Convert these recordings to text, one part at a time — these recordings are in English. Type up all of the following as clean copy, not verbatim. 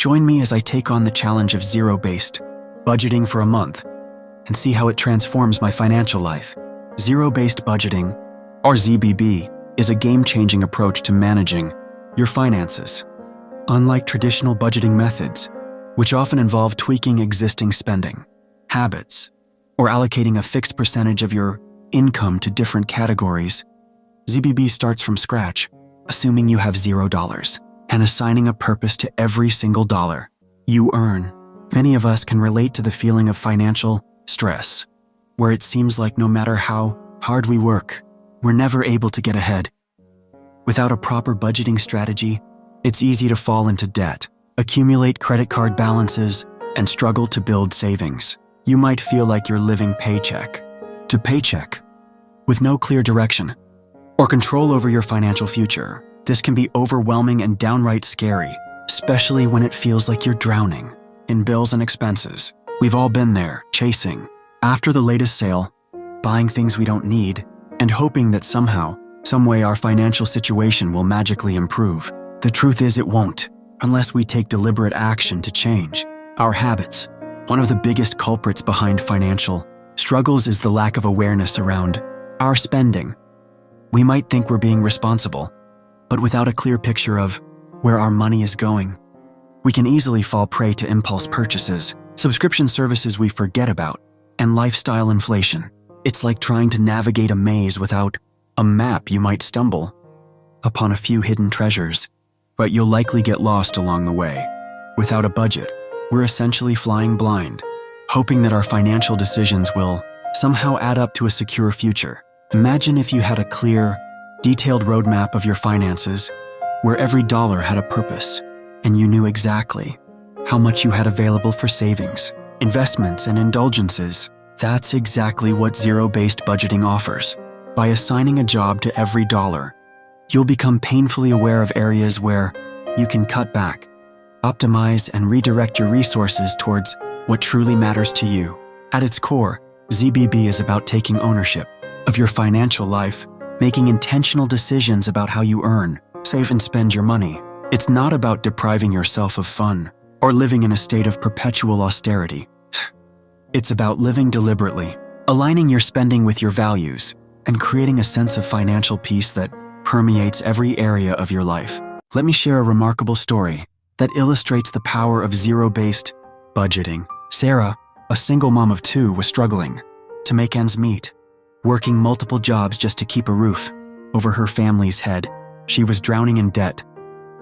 Join me as I take on the challenge of zero-based budgeting for a month and see how it transforms my financial life. Zero-based budgeting, or ZBB, is a game-changing approach to managing your finances. Unlike traditional budgeting methods, which often involve tweaking existing spending habits or allocating a fixed percentage of your income to different categories, ZBB starts from scratch, assuming you have $0 and assigning a purpose to every single dollar you earn. Many of us can relate to the feeling of financial stress, where it seems like no matter how hard we work, we're never able to get ahead. Without a proper budgeting strategy, it's easy to fall into debt, accumulate credit card balances, and struggle to build savings. You might feel like you're living paycheck to paycheck, with no clear direction or control over your financial future. This can be overwhelming and downright scary, especially when it feels like you're drowning in bills and expenses. We've all been there, chasing after the latest sale, buying things we don't need, and hoping that somehow, some way our financial situation will magically improve. The truth is it won't, unless we take deliberate action to change our habits. One of the biggest culprits behind financial struggles is the lack of awareness around our spending. We might think we're being responsible, but without a clear picture of where our money is going, we can easily fall prey to impulse purchases, subscription services we forget about, and lifestyle inflation. It's like trying to navigate a maze without a map. You might stumble upon a few hidden treasures, but you'll likely get lost along the way. Without a budget, we're essentially flying blind, hoping that our financial decisions will somehow add up to a secure future. Imagine if you had a clear, detailed roadmap of your finances, where every dollar had a purpose, and you knew exactly how much you had available for savings, investments, and indulgences. That's exactly what zero-based budgeting offers. By assigning a job to every dollar, you'll become painfully aware of areas where you can cut back, optimize, and redirect your resources towards what truly matters to you. At its core, ZBB is about taking ownership of your financial life, making intentional decisions about how you earn, save, and spend your money. It's not about depriving yourself of fun or living in a state of perpetual austerity. It's about living deliberately, aligning your spending with your values, and creating a sense of financial peace that permeates every area of your life. Let me share a remarkable story that illustrates the power of zero-based budgeting. Sarah, a single mom of 2, was struggling to make ends meet, working multiple jobs just to keep a roof over her family's head. She was drowning in debt,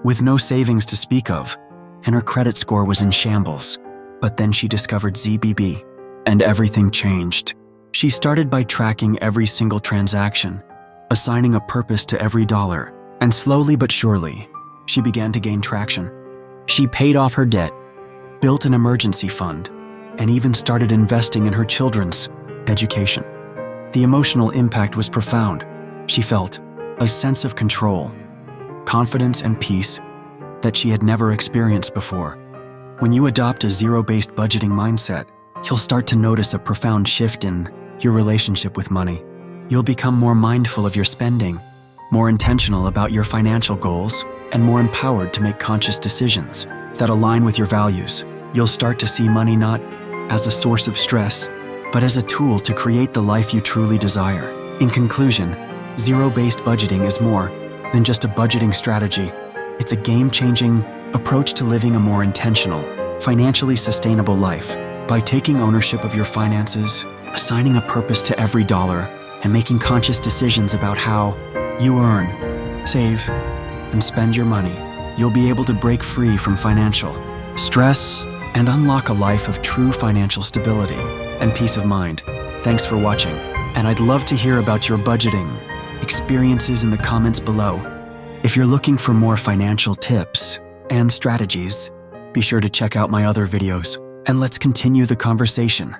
with no savings to speak of, and her credit score was in shambles. But then she discovered ZBB, and everything changed. She started by tracking every single transaction, assigning a purpose to every dollar, and slowly but surely, she began to gain traction. She paid off her debt, built an emergency fund, and even started investing in her children's education. The emotional impact was profound. She felt a sense of control, confidence, and peace that she had never experienced before. When you adopt a zero-based budgeting mindset, you'll start to notice a profound shift in your relationship with money. You'll become more mindful of your spending, more intentional about your financial goals, and more empowered to make conscious decisions that align with your values. You'll start to see money not as a source of stress, but as a tool to create the life you truly desire. In conclusion, zero-based budgeting is more than just a budgeting strategy. It's a game-changing approach to living a more intentional, financially sustainable life. By taking ownership of your finances, assigning a purpose to every dollar, and making conscious decisions about how you earn, save, and spend your money, you'll be able to break free from financial stress and unlock a life of true financial stability and peace of mind. Thanks for watching, and I'd love to hear about your budgeting experiences in the comments below. If you're looking for more financial tips and strategies, be sure to check out my other videos, and let's continue the conversation.